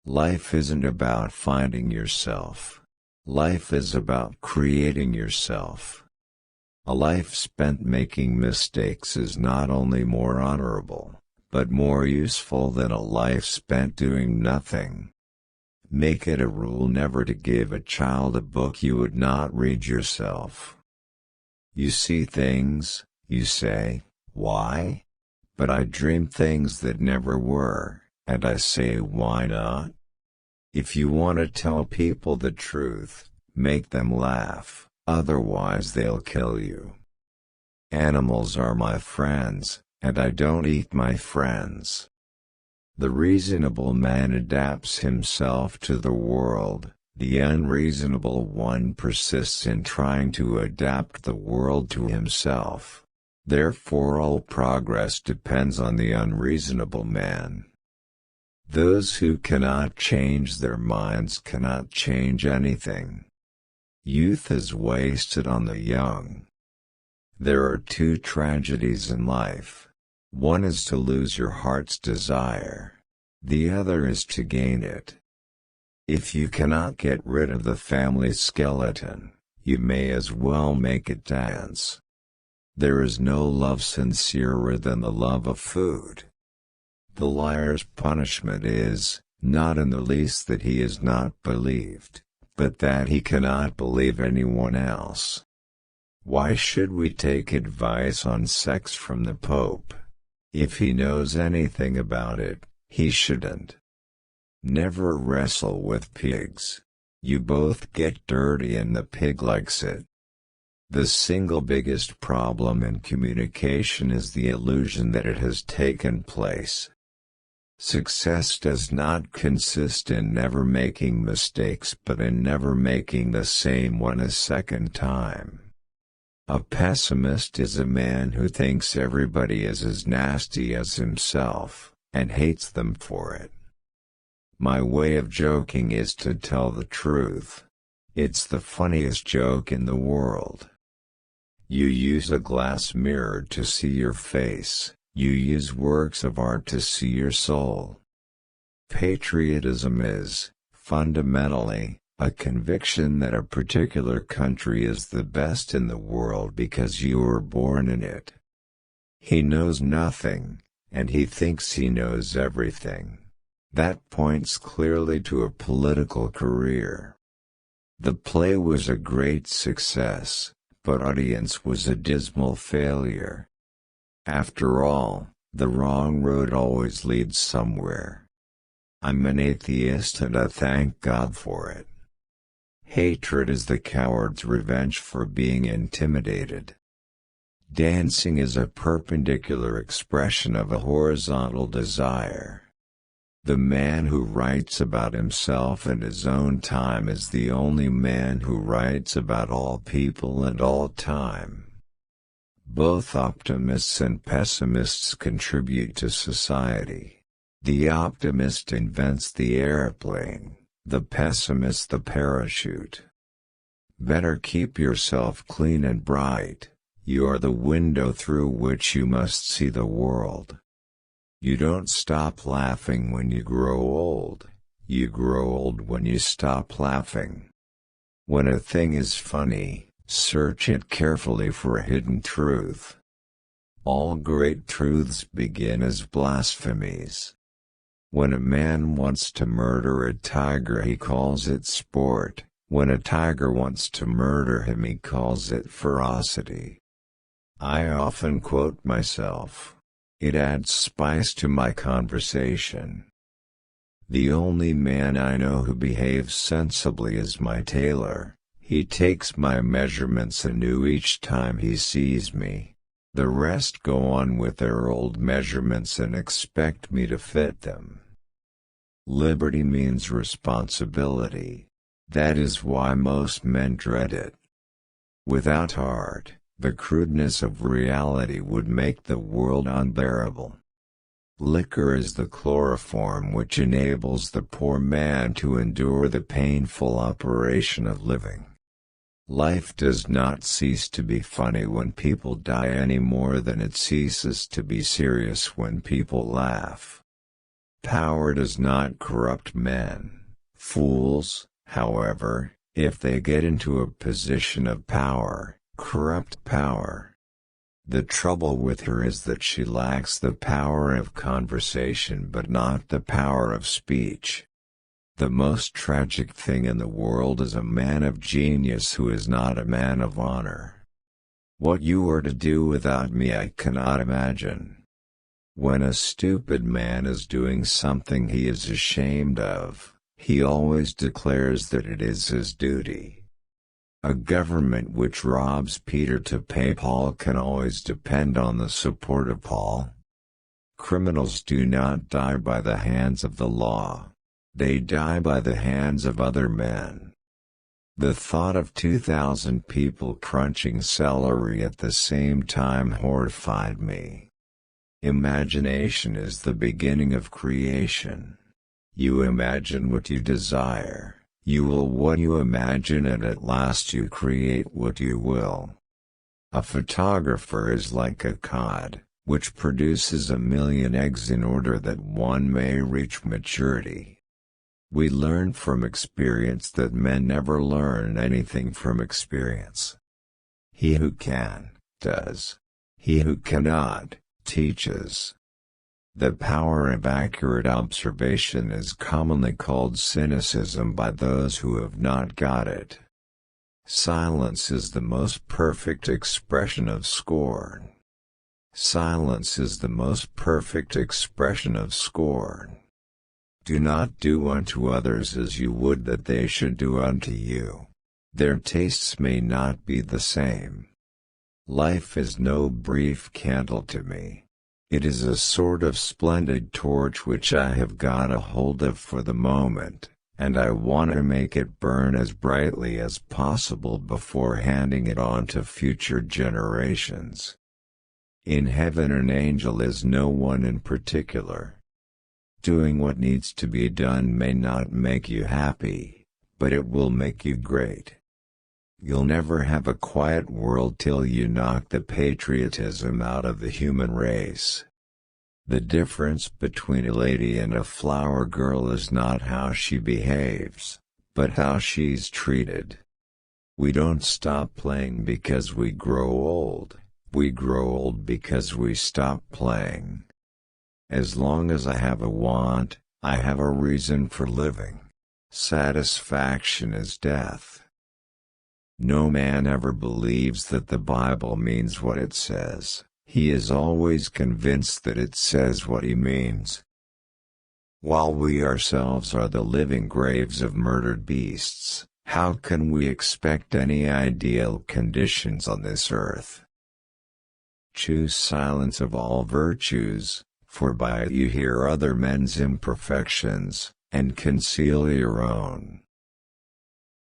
Life isn't about finding yourself. Life is about creating yourself. A life spent making mistakes is not only more honorable, but more useful than a life spent doing nothing. Make it a rule never to give a child a book you would not read yourself. You see things, you say, why? But I dream things that never were, and I say why not? If you want to tell people the truth, make them laugh, otherwise they'll kill you. Animals are my friends, and I don't eat my friends. The reasonable man adapts himself to the world, the unreasonable one persists in trying to adapt the world to himself. Therefore all progress depends on the unreasonable man. Those who cannot change their minds cannot change anything. Youth is wasted on the young. There are two tragedies in life. One is to lose your heart's desire. The other is to gain it. If you cannot get rid of the family skeleton, you may as well make it dance. There is no love sincerer than the love of food. The liar's punishment is, not in the least that he is not believed, but that he cannot believe anyone else. Why should we take advice on sex from the Pope? If he knows anything about it, he shouldn't. Never wrestle with pigs. You both get dirty and the pig likes it. The single biggest problem in communication is the illusion that it has taken place. Success does not consist in never making mistakes but in never making the same one a second time. A pessimist is a man who thinks everybody is as nasty as himself, and hates them for it. My way of joking is to tell the truth. It's the funniest joke in the world. You use a glass mirror to see your face. You use works of art to see your soul. Patriotism is, fundamentally, a conviction that a particular country is the best in the world because you were born in it. He knows nothing, and he thinks he knows everything. That points clearly to a political career. The play was a great success, but audience was a dismal failure. After all, the wrong road always leads somewhere. I'm an atheist and I thank God for it. Hatred is the coward's revenge for being intimidated. Dancing is a perpendicular expression of a horizontal desire. The man who writes about himself and his own time is the only man who writes about all people and all time. Both optimists and pessimists contribute to society. The optimist invents the airplane, the pessimist the parachute. Better keep yourself clean and bright. You are the window through which you must see the world. You don't stop laughing when you grow old. You grow old when you stop laughing. When a thing is funny, search it carefully for a hidden truth. All great truths begin as blasphemies. When a man wants to murder a tiger he calls it sport. When a tiger wants to murder him he calls it ferocity. I often quote myself. It adds spice to my conversation. The only man I know who behaves sensibly is my tailor. He takes my measurements anew each time he sees me. The rest go on with their old measurements and expect me to fit them. Liberty means responsibility. That is why most men dread it. Without art, the crudeness of reality would make the world unbearable. Liquor is the chloroform which enables the poor man to endure the painful operation of living. Life does not cease to be funny when people die any more than it ceases to be serious when people laugh. Power does not corrupt men. Fools, however, if they get into a position of power, corrupt power. The trouble with her is that she lacks the power of conversation but not the power of speech. The most tragic thing in the world is a man of genius who is not a man of honor. What you are to do without me I cannot imagine. When a stupid man is doing something he is ashamed of, he always declares that it is his duty. A government which robs Peter to pay Paul can always depend on the support of Paul. Criminals do not die by the hands of the law. They die by the hands of other men. The thought of 2,000 people crunching celery at the same time horrified me. Imagination is the beginning of creation. You imagine what you desire, you will what you imagine, and at last you create what you will. A photographer is like a cod, which produces 1,000,000 eggs in order that one may reach maturity. We learn from experience that men never learn anything from experience. He who can, does. He who cannot, teaches. The power of accurate observation is commonly called cynicism by those who have not got it. Silence is the most perfect expression of scorn. Silence is the most perfect expression of scorn. Do not do unto others as you would that they should do unto you. Their tastes may not be the same. Life is no brief candle to me. It is a sort of splendid torch which I have got a hold of for the moment, and I want to make it burn as brightly as possible before handing it on to future generations. In heaven an angel is no one in particular. Doing what needs to be done may not make you happy, but it will make you great. You'll never have a quiet world till you knock the patriotism out of the human race. The difference between a lady and a flower girl is not how she behaves, but how she's treated. We don't stop playing because we grow old, we grow old because we stop playing. As long as I have a want, I have a reason for living. Satisfaction is death. No man ever believes that the Bible means what it says. He is always convinced that it says what he means. While we ourselves are the living graves of murdered beasts, how can we expect any ideal conditions on this earth? Choose silence of all virtues, for by it you hear other men's imperfections, and conceal your own.